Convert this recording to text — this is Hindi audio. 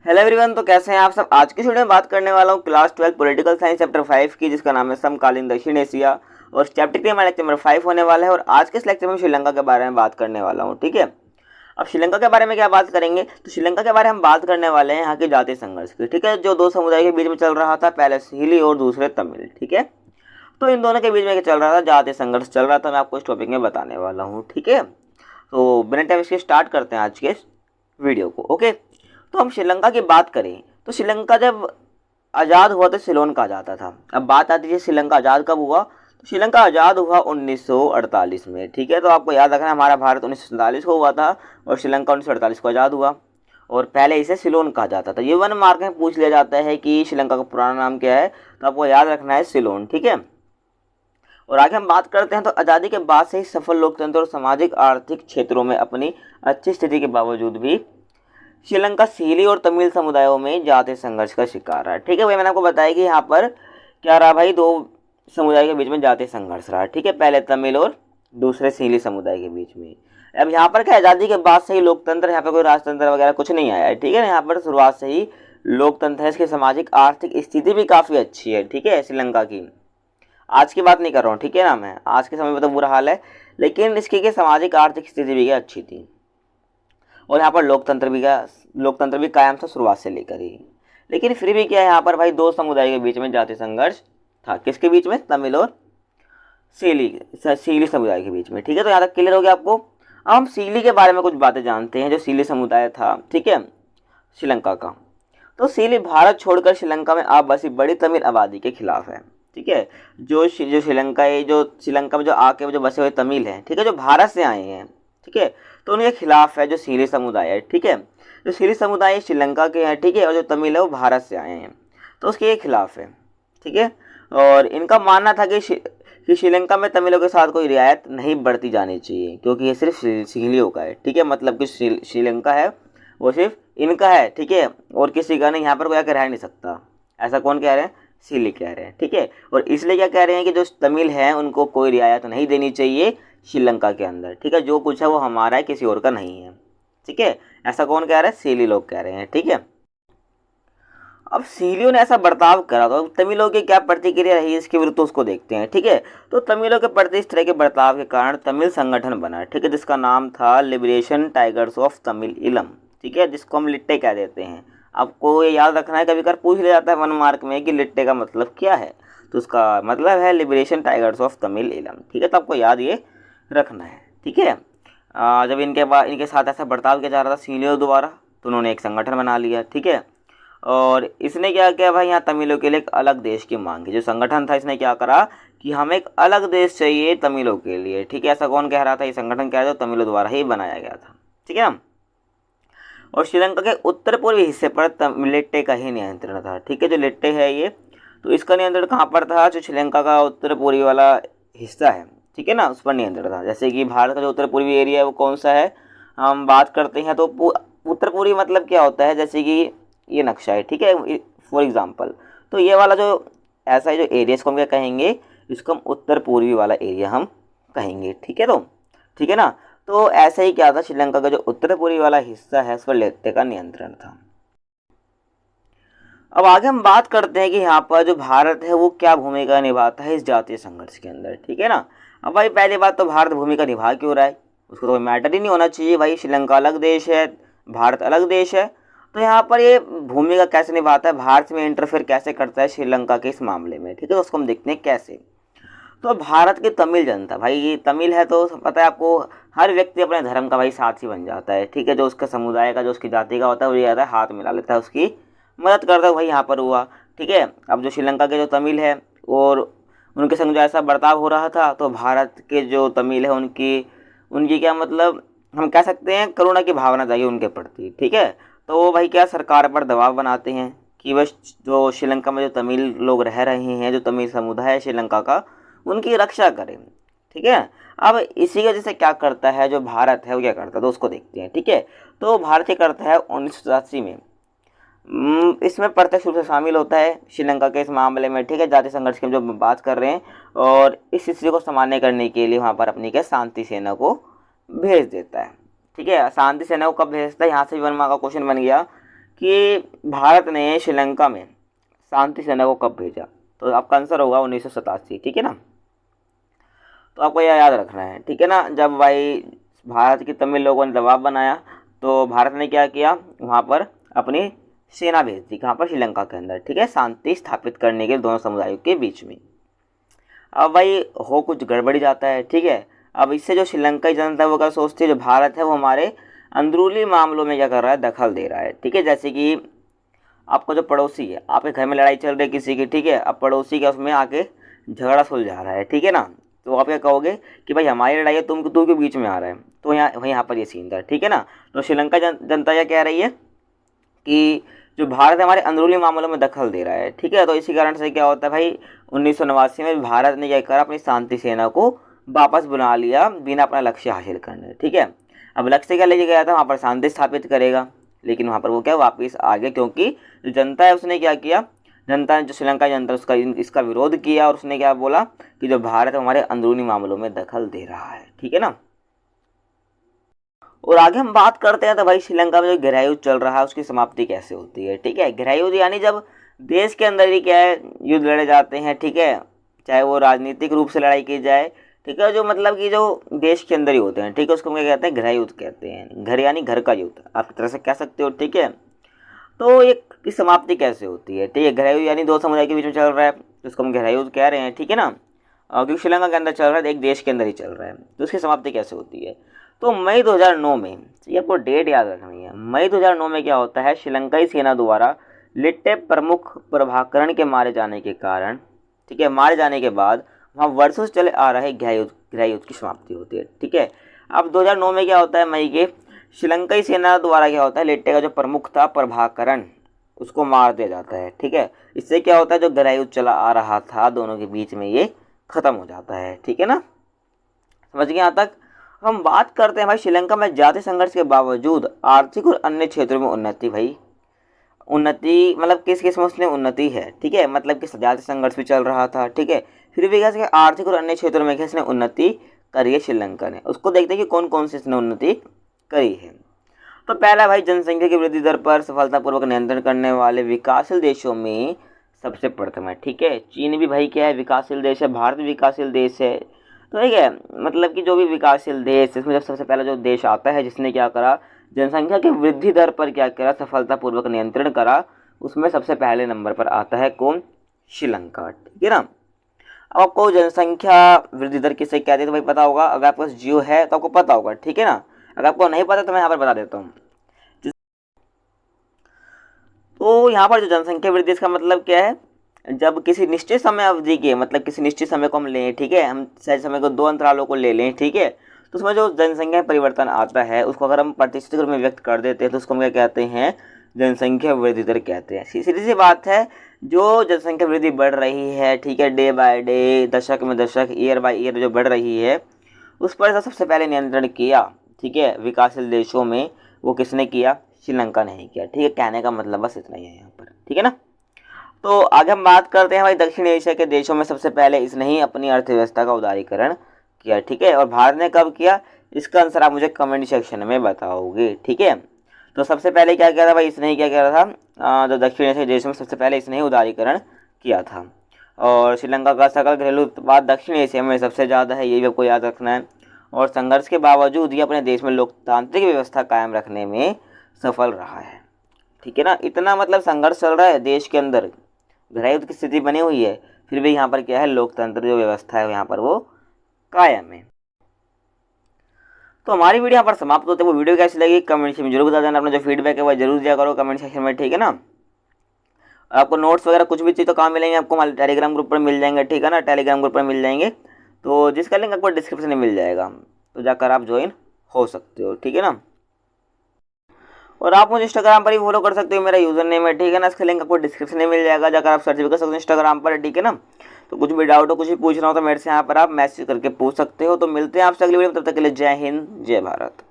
हेलो एवरीवन, तो कैसे हैं आप सब। आज की वीडियो में बात करने वाला हूँ क्लास 12 पॉलिटिकल साइंस चैप्टर 5 की, जिसका नाम है समकालीन दक्षिण एशिया। और चैप्टर के हमारा लेक्चर नंबर 5 होने वाला है। और आज के इस लेक्चर में श्रीलंका के बारे में बात करने वाला हूँ। ठीक है, अब श्रीलंका के बारे में क्या बात करेंगे, तो श्रीलंका के बारे में हम बात करने वाले हैं यहाँ के जातीय संघर्ष की। ठीक है, जो दो समुदाय के बीच में चल रहा था, पहले सीली और दूसरे तमिल। ठीक है, तो इन दोनों के बीच में चल रहा था जातीय संघर्ष चल रहा था, मैं आपको इस टॉपिक में बताने वाला हूँ। ठीक है, तो बिना टाइम इसके स्टार्ट करते हैं आज के वीडियो को। ओके, तो हम श्रीलंका की बात करें तो श्रीलंका जब आज़ाद हुआ तो सिलोन कहा जाता था। अब बात आती है श्रीलंका आज़ाद कब हुआ, तो श्रीलंका आज़ाद हुआ 1948 में। ठीक है, तो आपको याद रखना हमारा भारत 1947 को हुआ था और श्रीलंका 1948 को आज़ाद हुआ। और पहले इसे सिलोन कहा जाता था। ये 1 मार्क में पूछ लिया जाता है कि श्रीलंका का पुराना नाम क्या है, तो आपको याद रखना है सिलोन। ठीक है, और आगे हम बात करते हैं तो आज़ादी के बाद से ही सफल लोकतंत्र और सामाजिक आर्थिक क्षेत्रों में अपनी अच्छी स्थिति के बावजूद भी श्रीलंका सीली और तमिल समुदायों में जातीय संघर्ष का शिकार रहा। ठीक है भाई, मैंने आपको बताया कि यहाँ पर क्या रहा भाई, दो समुदाय के बीच में जातीय संघर्ष रहा। ठीक है, पहले तमिल और दूसरे सीली समुदाय के बीच में। अब यहाँ पर क्या, आज़ादी के बाद से ही लोकतंत्र, यहाँ पर कोई राजतंत्र वगैरह कुछ नहीं आया है। ठीक है ना, यहाँ पर शुरुआत से ही लोकतंत्र है। इसकी सामाजिक आर्थिक स्थिति भी काफ़ी अच्छी है। ठीक है, श्रीलंका की आज की बात नहीं कर रहा हूँ। ठीक है ना, मैं आज के समय में तो बुरा हाल है, लेकिन इसकी सामाजिक आर्थिक स्थिति भी अच्छी थी। और यहाँ पर लोकतंत्र भी कायम था शुरुआत से लेकर ही। लेकिन फिर भी क्या है, यहाँ पर भाई दो समुदाय के बीच में जातीय संघर्ष था। किसके बीच में, तमिल और सीली समुदाय के बीच में। ठीक है, तो यहाँ तक क्लियर हो गया आपको। अब हम सीली के बारे में कुछ बातें जानते हैं, जो सीली समुदाय था। ठीक है, श्रीलंका का, तो सीली भारत छोड़कर श्रीलंका में आप बसी बड़ी तमिल आबादी के खिलाफ है। ठीक है, जो श्रीलंका में जो आके जो बसे हुए तमिल हैं, ठीक है, जो भारत से आए हैं, ठीक है, तो उनके खिलाफ है जो सीली समुदाय है। ठीक है, जो सीली समुदाय श्रीलंका के हैं, ठीक है, और जो तमिल है वो भारत से आए हैं, तो उसके खिलाफ है। ठीक है, और इनका मानना था कि श्रीलंका में तमिलों के साथ कोई रियायत नहीं बरती जानी चाहिए, क्योंकि ये सिर्फ सीलियों का है। ठीक है, मतलब कि श्रीलंका है वो सिर्फ इनका है। ठीक है, और किसी का नहीं, यहाँ पर कोई आकर रह नहीं सकता। ऐसा कौन कह रहे हैं, सीली कह रहे हैं। ठीक है, और इसलिए क्या कह रहे हैं कि जो तमिल हैं उनको कोई रियायत नहीं देनी चाहिए श्रीलंका के अंदर। ठीक है, जो कुछ है वो हमारा है, किसी और का नहीं है। ठीक है, ऐसा कौन कह रहा है, सीली लोग कह रहे हैं। ठीक है, अब सीलियों ने ऐसा बर्ताव करा तो तमिलों की क्या प्रतिक्रिया रही इसके विरुद्ध, तो उसको देखते हैं। ठीक है, तो तमिलों के प्रति इस तरह के बर्ताव के कारण तमिल संगठन बना। ठीक है, जिसका नाम था लिबरेशन टाइगर्स ऑफ तमिल इलम। ठीक है, जिसको हम लिट्टे कह देते हैं। आपको ये याद रखना है, कभी कभी पूछ लिया जाता है 1 मार्क में कि लिट्टे का मतलब क्या है, तो उसका मतलब है लिबरेशन टाइगर्स ऑफ तमिल इलम। ठीक है, तो आपको याद ये रखना है। ठीक है, जब इनके साथ ऐसा बर्ताव किया जा रहा था सीलियों द्वारा, तो उन्होंने एक संगठन बना लिया। ठीक है, और इसने क्या किया भाई, यहाँ तमिलों के लिए एक अलग देश की मांग की। जो संगठन था इसने क्या करा कि हमें एक अलग देश चाहिए तमिलों के लिए। ठीक है, ऐसा कौन कह रहा था, ये संगठन कह रहा था, तमिलों द्वारा ही बनाया गया था। ठीक है, और श्रीलंका के उत्तर पूर्वी हिस्से पर लिट्टे का ही नियंत्रण था। ठीक है, जो लिट्टे है ये, तो इसका नियंत्रण कहाँ पर था, जो श्रीलंका का उत्तर पूर्वी वाला हिस्सा है, ठीक है ना, उस पर नियंत्रण था। जैसे कि भारत का जो उत्तर पूर्वी एरिया है वो कौन सा है, हम बात करते हैं तो उत्तर पूर्वी मतलब क्या होता है, जैसे कि ये नक्शा है। ठीक है, फॉर एग्जांपल, तो ये वाला जो ऐसा है जो एरिया, इसको हम क्या कहेंगे, इसको हम उत्तर पूर्वी वाला एरिया हम कहेंगे। ठीक है, तो ठीक है ना, तो ऐसा ही क्या था, श्रीलंका का जो उत्तर पूर्वी वाला हिस्सा है उस पर लिट्टे का नियंत्रण था। अब आगे हम बात करते हैं कि यहाँ पर जो भारत है वो क्या भूमिका निभाता है इस जातीय संघर्ष के अंदर। ठीक है ना, अब भाई पहली बात तो भारत भूमिका निभा क्यों रहा है, उसको तो कोई मैटर ही नहीं होना चाहिए भाई। श्रीलंका अलग देश है, भारत अलग देश है, तो यहाँ पर ये भूमिका कैसे निभाता है, भारत में इंटरफेयर कैसे करता है श्रीलंका के इस मामले में। ठीक है, तो उसको हम देखते हैं कैसे। तो भारत की तमिल जनता, भाई ये तमिल है तो पता है आपको, हर व्यक्ति अपने धर्म का भाई साथी बन जाता है। ठीक है, जो उसका समुदाय का, जो उसकी जाति का होता है वो ये आता है, हाथ मिला लेता है, उसकी मदद करता है। भाई यहाँ पर हुआ। ठीक है, अब जो श्रीलंका के जो तमिल है और उनके संग जो ऐसा बर्ताव हो रहा था, तो भारत के जो तमिल है उनकी उनकी क्या मतलब, हम कह सकते हैं करुणा की भावना जागी उनके प्रति। ठीक है, तो वो भाई क्या सरकार पर दबाव बनाते हैं कि वह जो श्रीलंका में जो तमिल लोग रह रहे हैं, जो तमिल समुदाय है श्रीलंका का, उनकी रक्षा करें। ठीक है, अब इसी की वजह से क्या करता है जो भारत है वो क्या करता है, तो उसको देखते हैं। ठीक है, तो भारत क्या करता है 1987 में इसमें प्रत्यक्ष रूप से शामिल होता है श्रीलंका के इस मामले में। ठीक है, जातीय संघर्ष की हम जो बात कर रहे हैं, और इस स्थिति को सामान्य करने के लिए वहाँ पर अपनी क्या शांति सेना को भेज देता है। ठीक है, शांति सेना को कब भेजता है, यहाँ से भी 1 मार्क का क्वेश्चन बन गया कि भारत ने श्रीलंका में शांति सेना को कब भेजा, तो आपका आंसर होगा 1987, ठीक है ना। तो आपको यह याद रखना है, ठीक है ना। जब भाई भारत के तमिल लोगों ने दबाव बनाया तो भारत ने क्या किया, वहाँ पर अपनी सेना भेज दी, कहाँ पर, श्रीलंका के अंदर, ठीक है, शांति स्थापित करने के दोनों समुदायों के बीच में। अब भाई हो कुछ गड़बड़ी जाता है, ठीक है। अब इससे जो श्रीलंकाई जनता है वो क्या सोचती है, जो भारत है वो हमारे अंदरूनी मामलों में क्या कर रहा है, दखल दे रहा है, ठीक है। जैसे कि आपका जो पड़ोसी है, आपके घर में लड़ाई चल रही है किसी की, ठीक है, अब पड़ोसी का उसमें आके झगड़ा सुलझा रहा है, ठीक है ना, तो आप क्या कहोगे कि भाई हमारी लड़ाई है, तुम क्यों बीच में आ रहे हैं। तो यहाँ पर ये सीन था, ठीक है ना। तो श्रीलंका जनता क्या कह रही है कि जो भारत है हमारे अंदरूनी मामलों में दखल दे रहा है, ठीक है। तो इसी कारण से क्या होता है भाई, 1989 में भारत ने क्या करा, अपनी शांति सेना को वापस बुला लिया बिना अपना लक्ष्य हासिल करने, ठीक है। अब लक्ष्य क्या लेके गया था, वहाँ पर शांति स्थापित करेगा, लेकिन वहाँ पर वो क्या वापस आ गया, क्योंकि जो जनता है उसने क्या किया, जनता ने, जो श्रीलंका जनता उसका इसका विरोध किया और उसने क्या बोला कि जो भारत है हमारे अंदरूनी मामलों में दखल दे रहा है, ठीक है ना। और आगे हम बात करते हैं तो भाई श्रीलंका में जो गृह युद्ध चल रहा है उसकी समाप्ति कैसे होती है, ठीक है। गृह युद्ध यानी जब देश के अंदर ही क्या है युद्ध लड़े जाते हैं, ठीक है, चाहे वो राजनीतिक रूप से लड़ाई की जाए, ठीक है, जो मतलब कि जो देश के अंदर ही होते हैं, ठीक है, उसको क्या कहते हैं, गृह युद्ध कहते हैं। घर यानी घर का युद्ध आप एक तरह से कह सकते हो, ठीक है। तो एक की समाप्ति कैसे होती है, ठीक है, गृह युद्ध यानी दो समुदाय के बीच में चल रहा है तो उसको हम गृह युद्ध कह रहे हैं, ठीक है ना। क्योंकि श्रीलंका के अंदर चल रहा है, एक देश के अंदर ही चल रहा है, तो उसकी समाप्ति कैसे होती है। तो मई 2009 में, ये आपको डेट याद रखनी है, मई 2009 में क्या होता है, श्रीलंकाई सेना द्वारा लिट्टे प्रमुख प्रभाकरण के मारे जाने के कारण, ठीक है, मारे जाने के बाद वहाँ वर्षों से चले आ रहे गृह युद्ध की समाप्ति होती है, ठीक है। अब 2009 में क्या होता है, मई के श्रीलंकाई सेना द्वारा क्या होता है, लिट्टे का जो प्रमुख था प्रभाकरण उसको मार दिया जाता है, ठीक है। इससे क्या होता है, जो गृह युद्ध चला आ रहा था दोनों के बीच में ये खत्म हो जाता है, ठीक है ना। समझ गए यहाँ तक। हम बात करते हैं भाई श्रीलंका में जातीय संघर्ष के बावजूद आर्थिक और अन्य क्षेत्रों में उन्नति, भाई उन्नति मतलब किस किस में उसने उन्नति है, ठीक है, मतलब कि जातीय संघर्ष भी चल रहा था, ठीक है, फिर भी क्या आर्थिक और अन्य क्षेत्रों में इसने उन्नति करी है श्रीलंका ने। उसको देखते हैं कि कौन कौन सी इसने उन्नति करी है। तो पहला भाई जनसंख्या की वृद्धि दर पर सफलतापूर्वक नियंत्रण करने वाले विकासशील देशों में सबसे प्रथम है, ठीक है। चीन भी भाई क्या है, विकासशील देश है, भारत भी विकासशील देश है, तो ठीक है, मतलब कि जो भी विकासशील देश इसमें जब सबसे पहला जो देश आता है जिसने क्या करा, जनसंख्या की वृद्धि दर पर क्या करा, सफलतापूर्वक नियंत्रण करा, उसमें सबसे पहले नंबर पर आता है कौन, श्रीलंका, ठीक है ना। अब आपको जनसंख्या वृद्धि दर किसे कहते हैं तो भाई पता होगा, अगर आपके पास जियो है तो आपको पता होगा, ठीक है ना। अगर आपको नहीं पता तो मैं यहाँ पर बता देता हूँ। तो यहाँ पर जो जनसंख्या वृद्धि इसका मतलब क्या है, जब किसी निश्चित समय अवधि के, मतलब किसी निश्चित समय को हम लें, ठीक है, हम सही समय को दो अंतरालों को ले लें, ठीक है, तो उसमें जो जनसंख्या परिवर्तन आता है उसको अगर हम प्रतिशत के रूप में व्यक्त कर देते हैं तो उसको हम क्या कहते हैं, जनसंख्या वृद्धि दर कहते हैं। सीधी सी बात है, जो जनसंख्या वृद्धि बढ़ रही है, ठीक है, डे बाय डे, दशक में दशक, ईयर बाय ईयर जो बढ़ रही है, उस पर सबसे पहले नियंत्रण किया, ठीक है, विकासशील देशों में, वो किसने किया, श्रीलंका ने ही किया, ठीक है। कहने का मतलब बस इतना ही है यहाँ पर, ठीक है ना। तो आगे हम बात करते हैं भाई दक्षिण एशिया के देशों में सबसे पहले इसने ही अपनी अर्थव्यवस्था का उदारीकरण किया, ठीक है, और भारत ने कब किया, इसका आंसर आप मुझे कमेंट सेक्शन में बताओगे, ठीक है। तो सबसे पहले क्या किया था भाई, इसने ही क्या किया था, जो दक्षिण एशिया के देशों में सबसे पहले इसने ही उदारीकरण किया था। और श्रीलंका का सकल घरेलू उत्पाद दक्षिण एशिया में सबसे ज़्यादा है, ये भी आपको याद रखना है। और संघर्ष के बावजूद ये अपने देश में लोकतांत्रिक व्यवस्था कायम रखने में सफल रहा है, ठीक है ना। इतना मतलब संघर्ष चल रहा है देश के अंदर, गृह युद्ध की स्थिति बनी हुई है, फिर भी यहाँ पर क्या है, लोकतंत्र जो व्यवस्था है यहाँ पर वो कायम है। तो हमारी वीडियो यहाँ पर समाप्त होते हैं। वो वीडियो कैसी लगी कमेंट सेक्शन में जरूर बता देना, अपना जो फीडबैक है वो जरूर दिया करो कमेंट सेक्शन में, ठीक है ना। आपको नोट्स वगैरह कुछ भी चाहिए तो कहाँ मिलेंगे, आपको हमारे टेलीग्राम ग्रुप पर मिल जाएंगे, ठीक है ना, टेलीग्राम ग्रुप पर मिल जाएंगे, तो जिसका लिंक आपको डिस्क्रिप्शन में मिल जाएगा, तो जाकर आप ज्वाइन हो सकते हो, ठीक है ना। और आप मुझे इंस्टाग्राम पर भी फॉलो कर सकते हो, मेरा यूजर नेम है, ठीक है ना, इसका लिंक आपको डिस्क्रिप्शन में मिल जाएगा, जाकर आप सर्च भी कर सकते हो इंस्टाग्राम पर, ठीक है ना। तो कुछ भी डाउट हो, कुछ भी पूछना हो तो मेरे से यहाँ पर आप मैसेज करके पूछ सकते हो। तो मिलते हैं आपसे अगली वीडियो में, तब तक के लिए जय हिंद जय भारत।